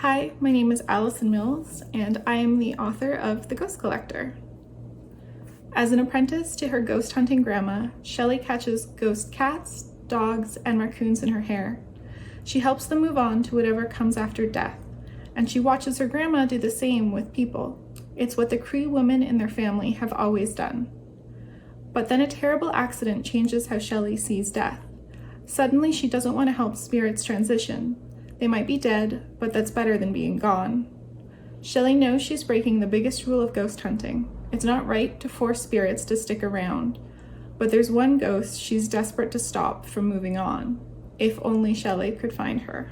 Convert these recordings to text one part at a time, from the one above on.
Hi, my name is Allison Mills, and I am the author of The Ghost Collector. As an apprentice to her ghost hunting grandma, Shelley catches ghost cats, dogs, and raccoons in her hair. She helps them move on to whatever comes after death, and she watches her grandma do the same with people. It's what the Cree women in their family have always done. But then a terrible accident changes how Shelley sees death. Suddenly, she doesn't want to help spirits transition. They might be dead, but that's better than being gone. Shelley knows she's breaking the biggest rule of ghost hunting. It's not right to force spirits to stick around, but there's one ghost she's desperate to stop from moving on. If only Shelley could find her.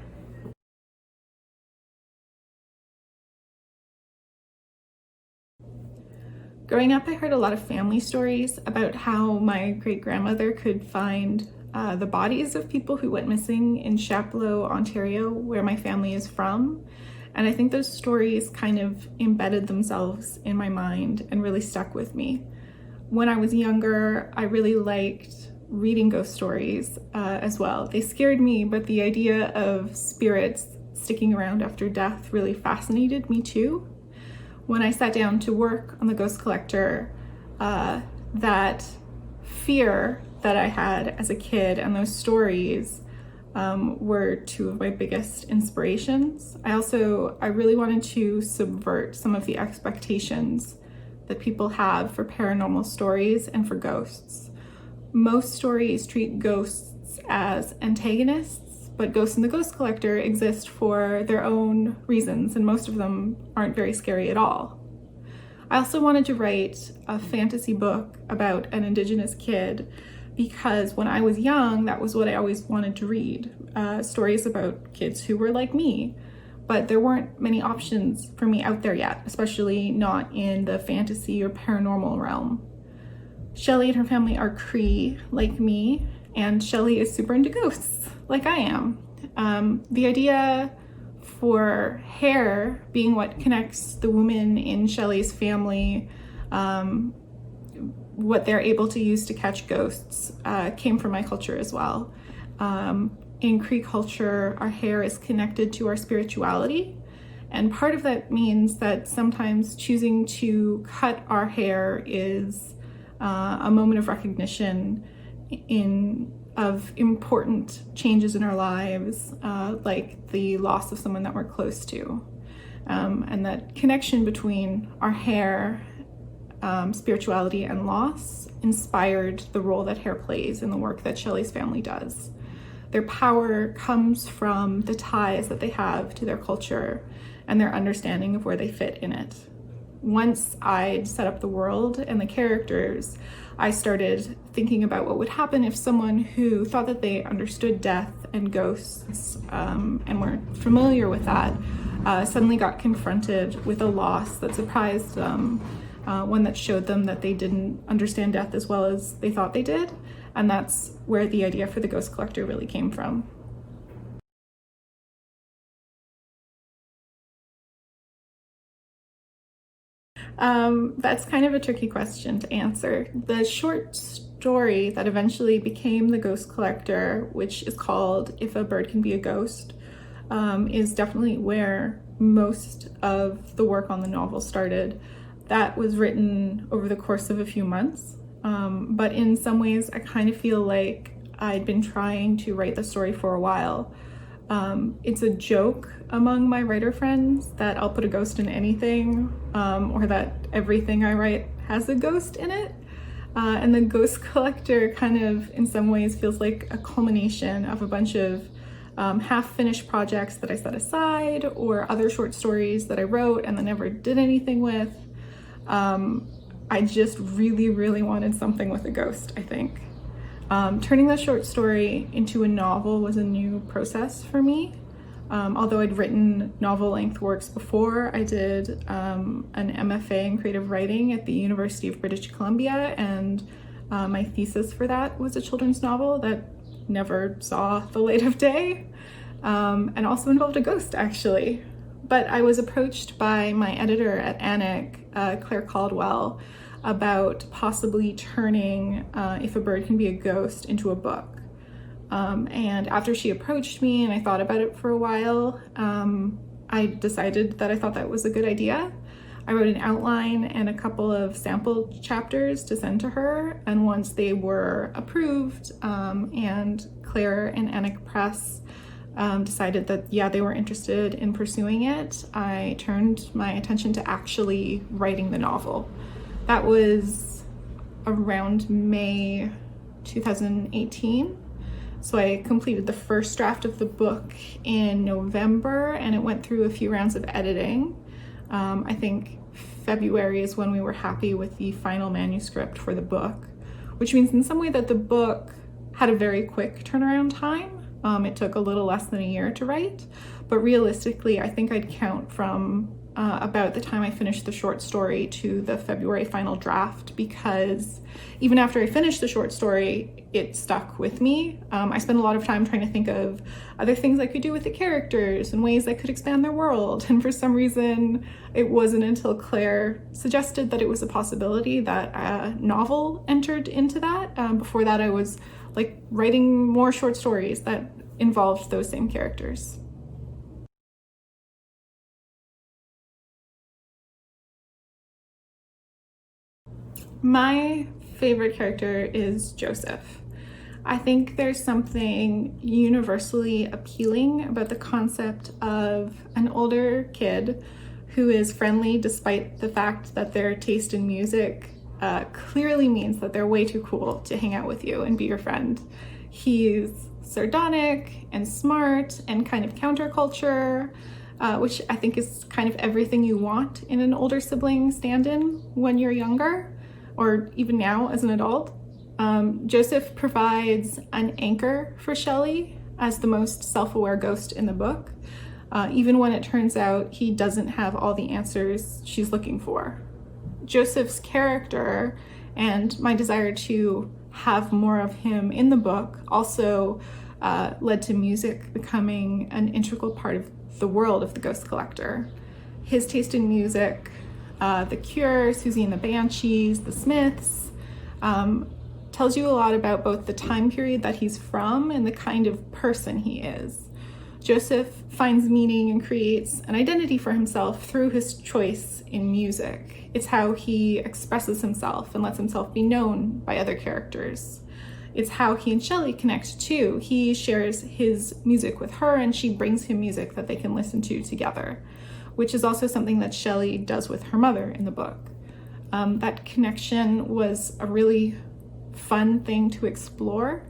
Growing up, I heard a lot of family stories about how my great-grandmother could find the bodies of people who went missing in Chapleau, Ontario, where my family is from. And I think those stories kind of embedded themselves in my mind and really stuck with me. When I was younger, I really liked reading ghost stories as well. They scared me, but the idea of spirits sticking around after death really fascinated me too. When I sat down to work on The Ghost Collector, that fear that I had as a kid and those stories were two of my biggest inspirations. I really wanted to subvert some of the expectations that people have for paranormal stories and for ghosts. Most stories treat ghosts as antagonists, but ghosts in The Ghost Collector exist for their own reasons, and most of them aren't very scary at all. I also wanted to write a fantasy book about an Indigenous kid because when I was young, that was what I always wanted to read, stories about kids who were like me. But there weren't many options for me out there yet, especially not in the fantasy or paranormal realm. Shelley and her family are Cree, like me, and Shelley is super into ghosts, like I am. The idea for hair being what connects the women in Shelley's family, what they're able to use to catch ghosts, came from my culture as well. In Cree culture, our hair is connected to our spirituality, and part of that means that sometimes choosing to cut our hair is a moment of recognition of important changes in our lives, like the loss of someone that we're close to. And that connection between our hair, spirituality, and loss inspired the role that hair plays in the work that Shelley's family does. Their power comes from the ties that they have to their culture and their understanding of where they fit in it. Once I'd set up the world and the characters, I started thinking about what would happen if someone who thought that they understood death and ghosts and were familiar with that suddenly got confronted with a loss that surprised them, one that showed them that they didn't understand death as well as they thought they did. And that's where the idea for The Ghost Collector really came from. That's kind of a tricky question to answer. The short story that eventually became The Ghost Collector, which is called If a Bird Can Be a Ghost, is definitely where most of the work on the novel started. That was written over the course of a few months, but in some ways I kind of feel like I'd been trying to write the story for a while. It's a joke among my writer friends that I'll put a ghost in anything, or that everything I write has a ghost in it. And The Ghost Collector kind of, in some ways, feels like a culmination of a bunch of half-finished projects that I set aside, or other short stories that I wrote and then never did anything with. I just really, really wanted something with a ghost, I think. Turning the short story into a novel was a new process for me. Although I'd written novel-length works before, I did an MFA in creative writing at the University of British Columbia, and my thesis for that was a children's novel that never saw the light of day, and also involved a ghost, actually. But I was approached by my editor at ANIC, Claire Caldwell, about possibly turning If a Bird Can Be a Ghost into a book. And after she approached me and I thought about it for a while, I decided that I thought that was a good idea. I wrote an outline and a couple of sample chapters to send to her, and once they were approved, and Claire and Anik Press decided that, yeah, they were interested in pursuing it, I turned my attention to actually writing the novel. That was around May 2018. So I completed the first draft of the book in November, and it went through a few rounds of editing. I think February is when we were happy with the final manuscript for the book, which means in some way that the book had a very quick turnaround time. It took a little less than a year to write, but realistically, I think I'd count from about the time I finished the short story to the February final draft, because even after I finished the short story, it stuck with me. I spent a lot of time trying to think of other things I could do with the characters and ways I could expand their world. And for some reason, it wasn't until Claire suggested that it was a possibility that a novel entered into that. Before that, I was like writing more short stories that involved those same characters. My favorite character is Joseph. I think there's something universally appealing about the concept of an older kid who is friendly despite the fact that their taste in music clearly means that they're way too cool to hang out with you and be your friend. He's sardonic and smart and kind of counterculture, which I think is kind of everything you want in an older sibling stand-in when you're younger, or even now as an adult. Joseph provides an anchor for Shelley as the most self-aware ghost in the book, even when it turns out he doesn't have all the answers she's looking for. Joseph's character and my desire to have more of him in the book also led to music becoming an integral part of the world of the Ghost Collector. His taste in music, The Cure, Susie and the Banshees, The Smiths, tells you a lot about both the time period that he's from and the kind of person he is. Joseph finds meaning and creates an identity for himself through his choice in music. It's how he expresses himself and lets himself be known by other characters. It's how he and Shelley connect too. He shares his music with her and she brings him music that they can listen to together, which is also something that Shelley does with her mother in the book. That connection was a really fun thing to explore,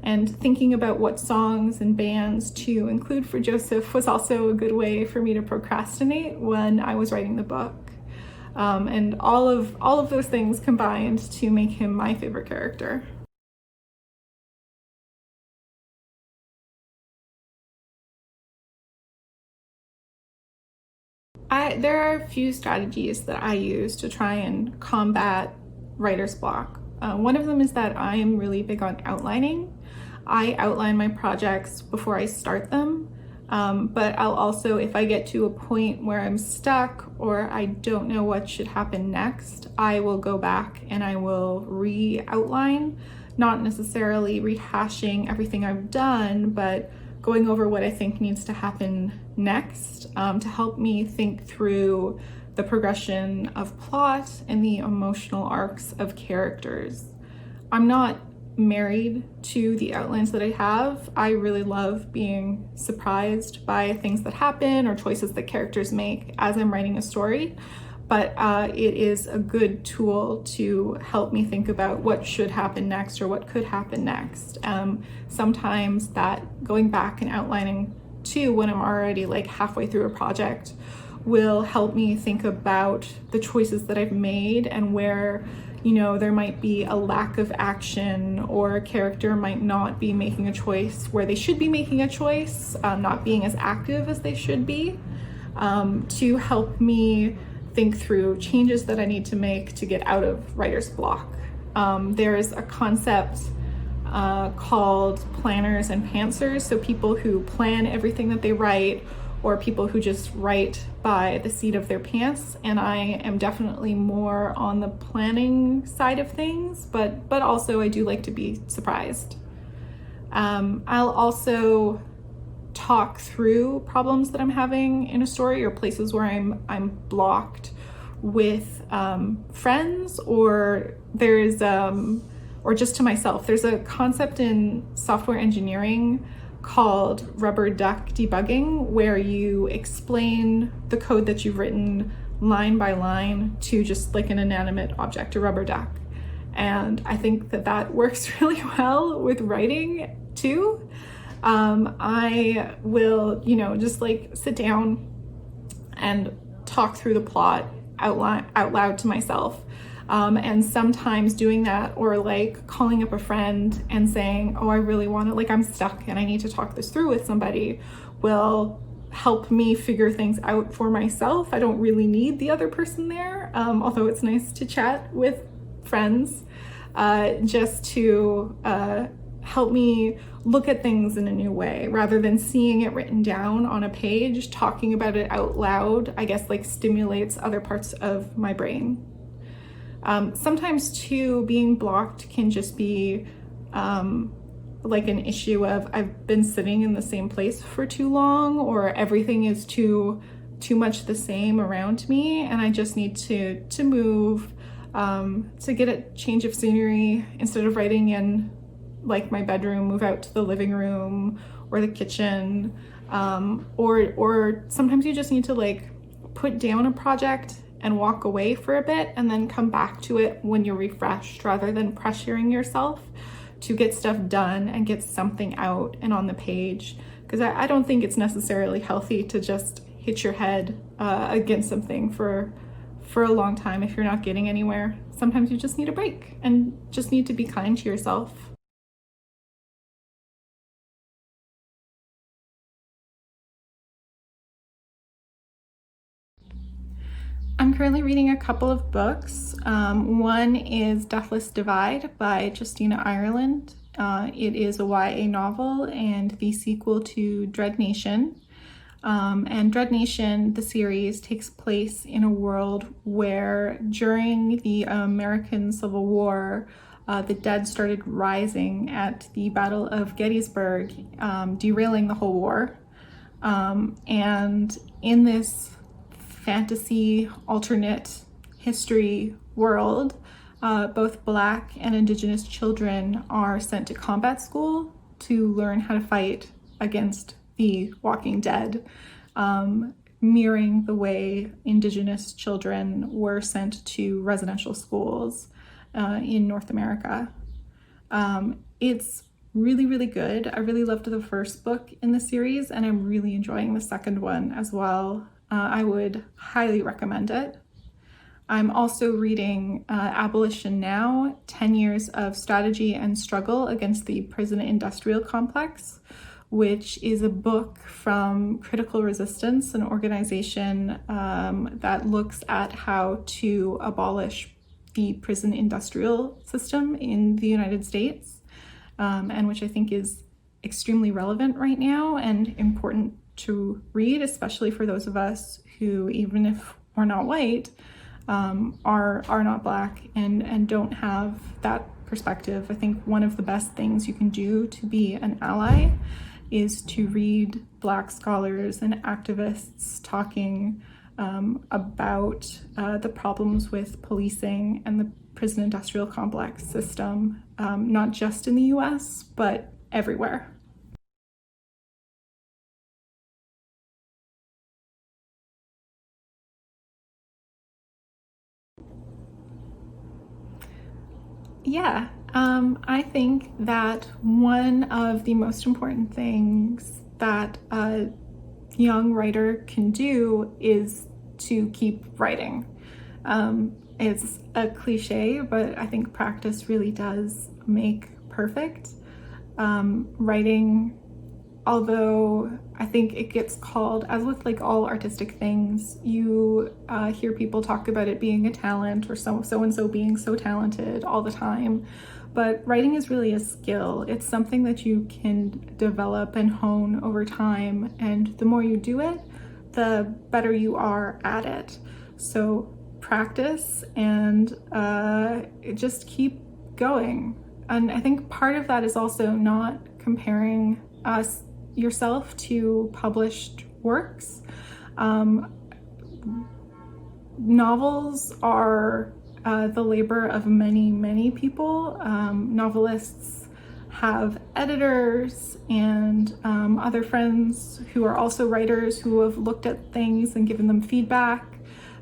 and thinking about what songs and bands to include for Joseph was also a good way for me to procrastinate when I was writing the book. And all of those things combined to make him my favorite character. There are a few strategies that I use to try and combat writer's block. One of them is that I am really big on outlining. I outline my projects before I start them, but I'll also, if I get to a point where I'm stuck or I don't know what should happen next, I will go back and I will re-outline, not necessarily rehashing everything I've done, but going over what I think needs to happen next, to help me think through the progression of plot and the emotional arcs of characters. I'm not married to the outlines that I have. I really love being surprised by things that happen or choices that characters make as I'm writing a story, but it is a good tool to help me think about what should happen next or what could happen next. Sometimes that going back and outlining too when I'm already like halfway through a project will help me think about the choices that I've made and where, you know, there might be a lack of action or a character might not be making a choice where they should be making a choice, not being as active as they should be, to help me think through changes that I need to make to get out of writer's block. There's a concept called planners and pantsers, so people who plan everything that they write or people who just write by the seat of their pants, and I am definitely more on the planning side of things, but also I do like to be surprised. I'll also talk through problems that I'm having in a story, or places where I'm blocked with friends, or or just to myself. There's a concept in software engineering called rubber duck debugging, where you explain the code that you've written line by line to just like an inanimate object, a rubber duck. And I think that works really well with writing too. I will, just like sit down and talk through the plot out loud to myself. And sometimes doing that, or like calling up a friend and saying, oh, I really want to, like, I'm stuck and I need to talk this through with somebody, will help me figure things out for myself. I don't really need the other person there, although it's nice to chat with friends, just to help me look at things in a new way, rather than seeing it written down on a page. Talking about it out loud, I guess, like stimulates other parts of my brain. Sometimes too, being blocked can just be like an issue of I've been sitting in the same place for too long, or everything is too much the same around me, and I just need to move, to get a change of scenery. Instead of writing in like my bedroom, move out to the living room or the kitchen, or sometimes you just need to like put down a project and walk away for a bit and then come back to it when you're refreshed, rather than pressuring yourself to get stuff done and get something out and on the page. Because I don't think it's necessarily healthy to just hit your head against something for a long time if you're not getting anywhere. Sometimes you just need a break and just need to be kind to yourself. I'm currently reading a couple of books. One is Deathless Divide by Justina Ireland. It is a YA novel and the sequel to Dread Nation. And Dread Nation, the series, takes place in a world where during the American Civil War, the dead started rising at the Battle of Gettysburg, derailing the whole war. And in this fantasy alternate history world, both Black and Indigenous children are sent to combat school to learn how to fight against the Walking Dead, mirroring the way Indigenous children were sent to residential schools in North America. It's really, really good. I really loved the first book in the series, and I'm really enjoying the second one as well. I would highly recommend it. I'm also reading Abolition Now, 10 Years of Strategy and Struggle Against the Prison Industrial Complex, which is a book from Critical Resistance, an organization that looks at how to abolish the prison industrial system in the United States, and which I think is extremely relevant right now and important to read, especially for those of us who, even if we're not white, are not Black and don't have that perspective. I think one of the best things you can do to be an ally is to read Black scholars and activists talking about the problems with policing and the prison industrial complex system, not just in the US, but everywhere. Yeah, I think that one of the most important things that a young writer can do is to keep writing. It's a cliche, but I think practice really does make perfect. Writing, although I think it gets called, as with like all artistic things, you hear people talk about it being a talent, or so-and-so being so talented all the time. But writing is really a skill. It's something that you can develop and hone over time. And the more you do it, the better you are at it. So practice and just keep going. And I think part of that is also not comparing us yourself to published works. Novels are the labor of many people. Novelists have editors and other friends who are also writers who have looked at things and given them feedback.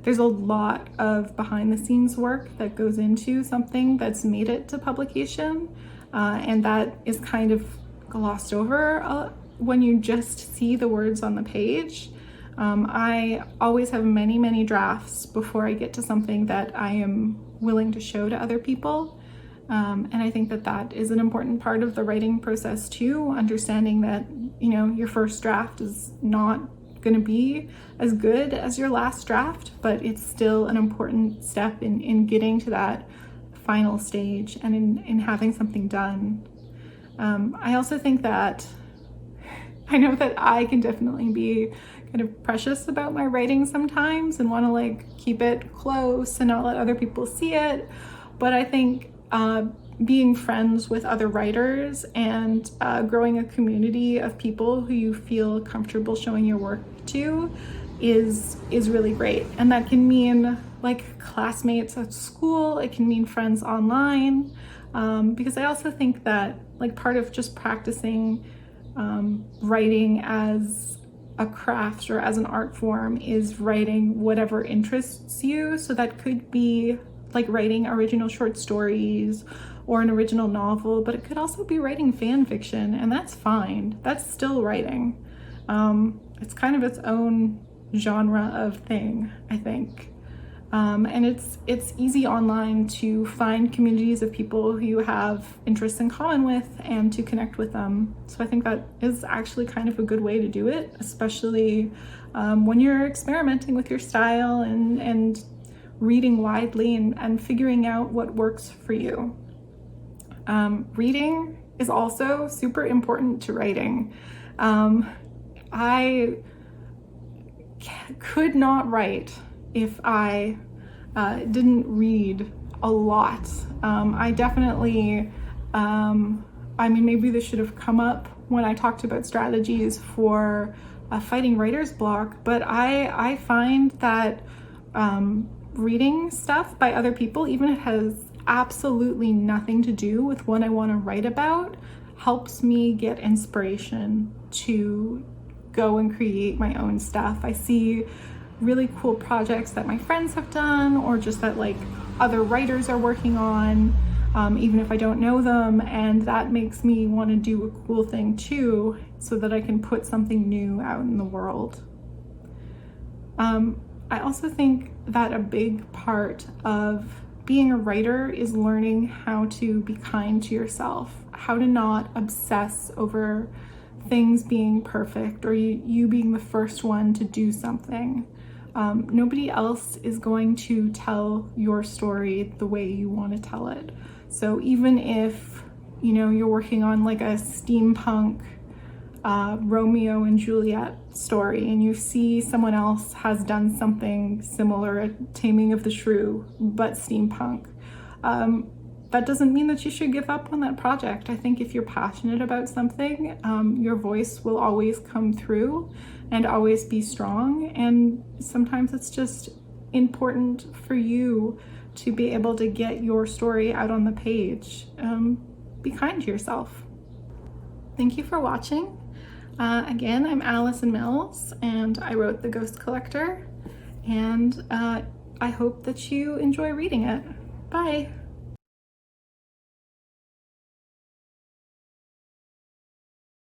There's a lot of behind the scenes work that goes into something that's made it to publication, and that is kind of glossed over when you just see the words on the page. I always have many drafts before I get to something that I am willing to show to other people. And I think that that is an important part of the writing process too, understanding that, you know, your first draft is not going to be as good as your last draft, but it's still an important step in getting to that final stage and in having something done. I also think that I know that I can definitely be kind of precious about my writing sometimes and want to like keep it close and not let other people see it. But I think being friends with other writers and growing a community of people who you feel comfortable showing your work to is really great. And that can mean like classmates at school, it can mean friends online, because I also think that like part of just practicing writing as a craft or as an art form is writing whatever interests you. So that could be like writing original short stories or an original novel, but it could also be writing fan fiction, and that's fine. That's still writing. It's kind of its own genre of thing, I think. And it's easy online to find communities of people who you have interests in common with and to connect with them. So I think that is actually kind of a good way to do it, especially when you're experimenting with your style and reading widely and figuring out what works for you. Reading is also super important to writing. I could not write if I didn't read a lot. I definitely, I mean, maybe this should have come up when I talked about strategies for fighting writer's block, but I find that reading stuff by other people, even if it has absolutely nothing to do with what I want to write about, helps me get inspiration to go and create my own stuff. I see really cool projects that my friends have done, or just that like other writers are working on, even if I don't know them, and that makes me want to do a cool thing too, so that I can put something new out in the world. I also think that a big part of being a writer is learning how to be kind to yourself, how to not obsess over things being perfect or you being the first one to do something. Nobody else is going to tell your story the way you want to tell it. So even if, you know, you're working on like a steampunk Romeo and Juliet story and you see someone else has done something similar, a Taming of the Shrew, but steampunk, that doesn't mean that you should give up on that project. I think if you're passionate about something, your voice will always come through and always be strong. And sometimes it's just important for you to be able to get your story out on the page. Be kind to yourself. Thank you for watching. Again, I'm Allison Mills and I wrote The Ghost Collector, and I hope that you enjoy reading it. Bye.